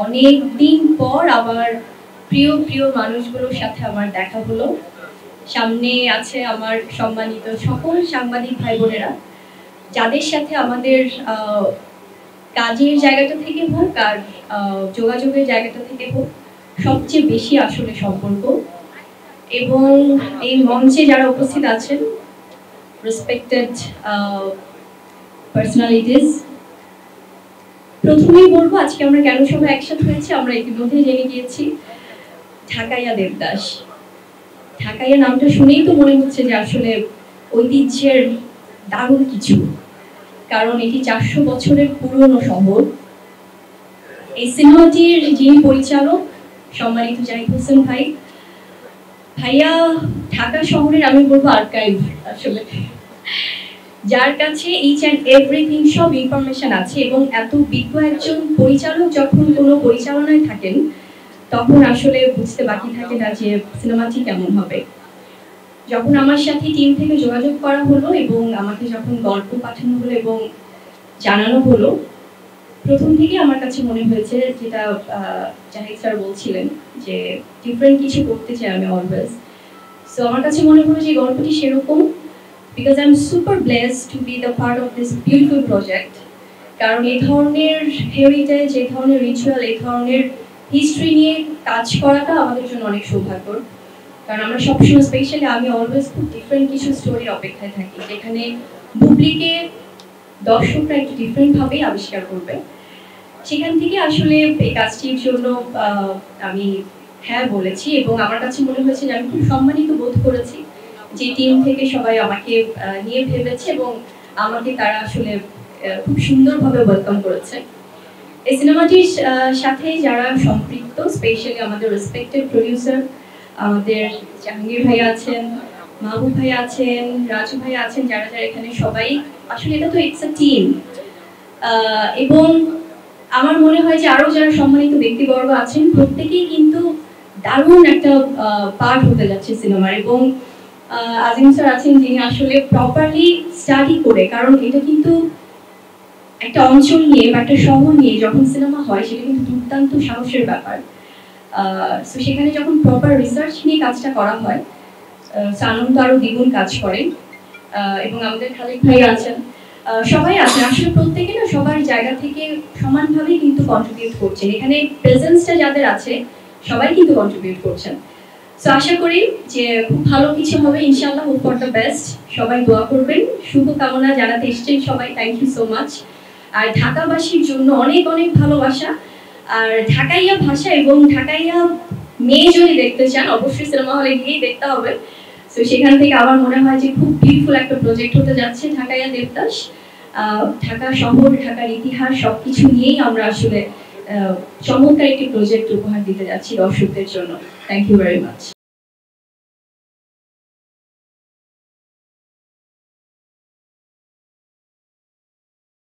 অনেক দিন পর আবার প্রিয় প্রিয় মানুষগুলোর সাথে আমার দেখা হলো। সামনে আছে আমার সম্মানিত সকল সাংবাদিক ভাই বোনেরা, যাদের সাথে আমাদের কাজের জায়গাটা থেকে হোক আর যোগাযোগের জায়গাটা থেকে হোক, সবচেয়ে বেশি আসলে সম্পর্ক। এবং এই মঞ্চে যারা উপস্থিত আছেন, রেসপেক্টেড পার্সোনালিটিস, প্রথমেই বলবো আজকে আমরা কেন সবাই একসাথে হয়েছি আমরা ইতিমধ্যে জেনে গিয়েছি। ঢাকাইয়া দেবদাস, ঢাকাইয়া নামটা শুনেই তো মনে হচ্ছে যে আসলে ঐতিহ্যের দারুণ কিছু, কারণ এটি 400 বছরের পুরনো শহর। এই সিনেমাটির যিনি পরিচালক, সম্মানিত জাহিদ হোসেন ভাই, ভাইয়া ঢাকা শহরের আমি বলবো আর্কাইভ আসলে, যার কাছে ইচ অ্যান্ড এভরিথিং সব ইনফরমেশন আছে। এবং এত বিজ্ঞ একজন পরিচালক যখন কোনো পরিচালনায় থাকেন, তখন আসলে বুঝতে বাকি থাকে না যে সিনেমাটি কেমন হবে। যখন আমার সাথে টিম থেকে যোগাযোগ করা হলো এবং আমাকে যখন গল্প পাঠানো হলো এবং জানানো হলো, প্রথম থেকে আমার কাছে মনে হয়েছে, যেটা জাহিদ স্যার বলছিলেন যে ডিফারেন্ট কিছু করতে চাই আমি অলওয়েজ। সো আমার কাছে মনে হলো যে গল্পটি সেরকম, because I'm super blessed to be the part of this beautiful project. কারণ এই ধরনের হেরিটেজ, এই ধরনের রিচুয়াল, এই ধরনের হিস্ট্রি নিয়ে কাজ করাটা আমাদের জন্য অনেক সৌভাগ্যর। কারণ আমরা সবসময়, স্পেশালি আমি অলওয়েজ খুব ডিফারেন্ট কিছু স্টোরির অপেক্ষায় থাকি, যেখানে বুবলিকে দর্শকরা একটু ডিফারেন্টভাবেই আবিষ্কার করবে। সেখান থেকে আসলে এই কাজটির জন্য আমি হ্যাঁ বলেছি এবং আমার কাছে মনে হয়েছে যে আমি খুব সম্মানিত বোধ করেছি যে টিম থেকে সবাই আমাকে নিয়ে ভেবেছে এবং আমাকে তারা আসলে খুব সুন্দরভাবে ওয়েলকাম করেছে। এই সিনেমাটির সাথে যারা সম্পৃক্ত, স্পেশালি আমাদের রেসপেক্টেড প্রডিউসার, আমাদের জাহাঙ্গীর ভাই আছেন, মাহবুব ভাই আছেন, রাজু ভাই আছেন, যারা যারা এখানে সবাই আসলে, এটা তো ইটস আ টিম। এবং আমার মনে হয় যে আরো যারা সম্মানিত ব্যক্তিবর্গ আছেন, প্রত্যেকেই কিন্তু দারুণ একটা পার্ট হতে যাচ্ছে সিনেমার। এবং আজিম স্যার আছেন, যিনি আসলে প্রপারলি স্টাডি করে, কারণ এটা কিন্তু একটা অঞ্চল নিয়ে বা একটা শহর নিয়ে যখন সিনেমা হয়, সেটা কিন্তু দুর্দান্ত সাহসের ব্যাপার। সো সেখানে যখন প্রপার রিসার্চ নিয়ে কাজটা করা হয়, আনন্দ আরো দ্বিগুণ কাজ করে। এবং আমাদের খালিদ ভাই আছেন, সবাই আছেন, আসলে প্রত্যেকে না সবার জায়গা থেকে সমানভাবে কিন্তু কন্ট্রিবিউট করছেন। এখানে প্রেজেন্সটা যাদের আছে, সবাই কিন্তু কন্ট্রিবিউট করছেন। সো আশা করি যে খুব ভালো কিছু হবে ইনশাআল্লাহ। হোপ ফর দ্য বেস্ট, সবাই দোয়া করবেন। শুভকামনা জানাতে এসেছেন সবাই, থ্যাংক ইউ সো মাচ। আর ঢাকাবাসীর জন্য অনেক অনেক ভালোবাসা। আর ঢাকাইয়া ভাষা এবং ঢাকাইয়া মেয়ে যদি দেখতে চান, অবশ্যই সিনেমা হলে গিয়েই দেখতে হবে। সো সেখান থেকে আমার মনে হয় যে খুব বিউটিফুল একটা প্রজেক্ট হতে যাচ্ছে ঢাকাইয়া দেবদাস। ঢাকা শহর, ঢাকার ইতিহাস সবকিছু নিয়েই আমরা আসলে চমৎকার একটি প্রজেক্ট উপহার দিতে যাচ্ছি দর্শকদের জন্য। Thank you very much.